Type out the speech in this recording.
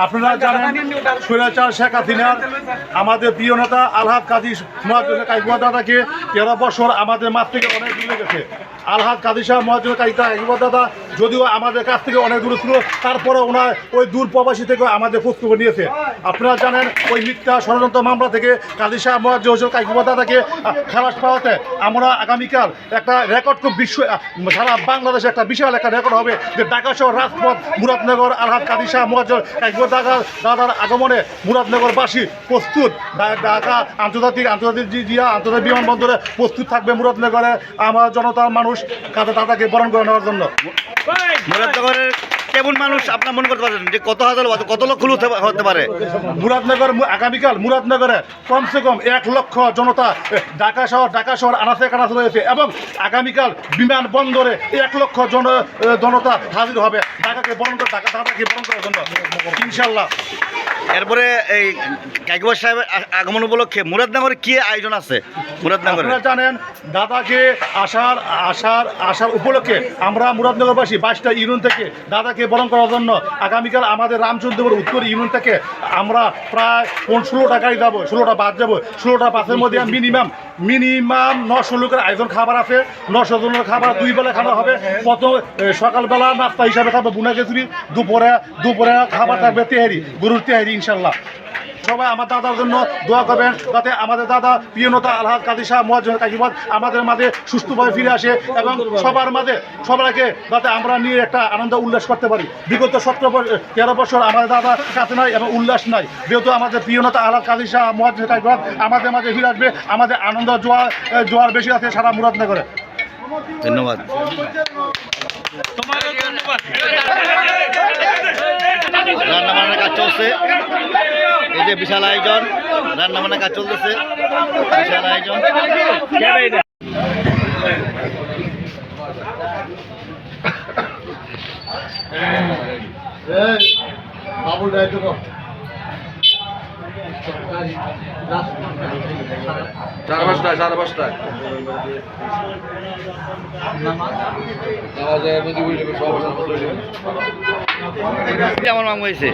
আপনারা জানেন স্বৈরাচার শেখ হাসিনার আমাদের প্রিয় নেতা আলহাজ কাজী মুয়াজ্জেম কাইকুয়া দাদাকে 13 বছর আমাদের মাঠ থেকে অনেক দূরে গেছে। আলহাজ কাজী সাহেব মুয়াজ্জেম কাইকুয়া দাদা যদিও আমাদের কাছ থেকে অনেক দূরে ছিল, তারপরে ওনার ওই দূর প্রবাসী থেকে আমাদের খোঁজখবর নিয়েছে। আপনারা জানেন ওই মিথ্যা ষড়যন্ত্র মামলা থেকে কাজী সাহেব মুয়াজ্জেম কাইকুয়া দাদাকে খালাস পাওয়াতে আমরা আগামীকাল একটা রেকর্ড খুব সারা বাংলাদেশে একটা বিশাল একটা রেকর্ড হবে যে ঢাকা শহর রাজপথ মুরাদনগর আলহাজ কাজী সাহেব মুয়াজ্জেম কাইকুয়া দাদার আগমনে মুরাদনগরবাসী প্রস্তুত। ঢাকা আন্তর্জাতিক বিমানবন্দরে প্রস্তুত থাকবে মুরাদনগরে আমার জনতার মানুষ দাদাকে বরণ করে নেওয়ার জন্য। মুরাদনগরের কেমন মানুষ আপনার মনে করতে পারেন যে কত হাজার কত লক্ষ লোক হতে পারে? মুরাদনগর আগামীকাল মুরাদনগরে কমসে কম 1 লক্ষ জনতা ঢাকা শহর আনাচে কানাচে রয়েছে এবং আগামীকাল বিমানবন্দরে 1 লক্ষ জনতা হাজির হবে দাদাকে বরণ করার জন্য ইনশাল্লাহ। এরপরে এই কাইকুয়া সাহেবের আগমন উপলক্ষে মুরাদনগরে কি আয়োজন আছে? মুরাদনগরে আপনারা জানেন দাদাকে আসার উপলক্ষে আমরা মুরাদনগরবাসী 22টা ইউনিয়ন থেকে দাদাকে বরণ করার জন্য আগামীকাল আমাদের রামচন্দ্রপুর উত্তর ইউনিয়ন থেকে আমরা প্রায় 16টা গাড়ি যাবো, 16টা বাস যাবো। 16টা বাসের মধ্যে মিনিমাম 900 লোকের আয়োজন খাবার আছে। 900 জনের খাবার 2 বেলা খাওয়া হবে। প্রথম সকালবেলা নাস্তা হিসাবে থাকবে বুনা খিচুড়ি, দুপুরে খাবার থাকবে তেহারি, গরুর তেহারি ইনশাল্লাহ। সবাই আমার দাদার জন্য দোয়া করবেন যাতে আমাদের দাদা প্রিয় নেতা আলহাজ কাজী সাহেব মুয়াজ্জেম কাইকুয়া আমাদের মাঝে সুস্থভাবে ফিরে আসে এবং সবাইকে যাতে আমরা নিয়ে একটা আনন্দ উল্লাস করতে পারি। বিগত 13 বছর আমাদের দাদা কাছে নাই এবং উল্লাস নাই, যেহেতু আমাদের প্রিয় নেতা আলহাজ কাজী সাহেব মুয়াজ্জেম কাইকুয়া আমাদের মাঝে ফিরে আসবে। আমাদের আনন্দ জোয়ার বেশি আছে সারা মুরাদনগরে। ধন্যবাদ। রান্নাবান্নার কাজ চলছে, এই যে বিশাল আয়োজন, রান্নাবান্নার কাজ চলতেছে, বিশাল আয়োজন। সাড়ে পাঁচটায় আমার মাম হয়েছে।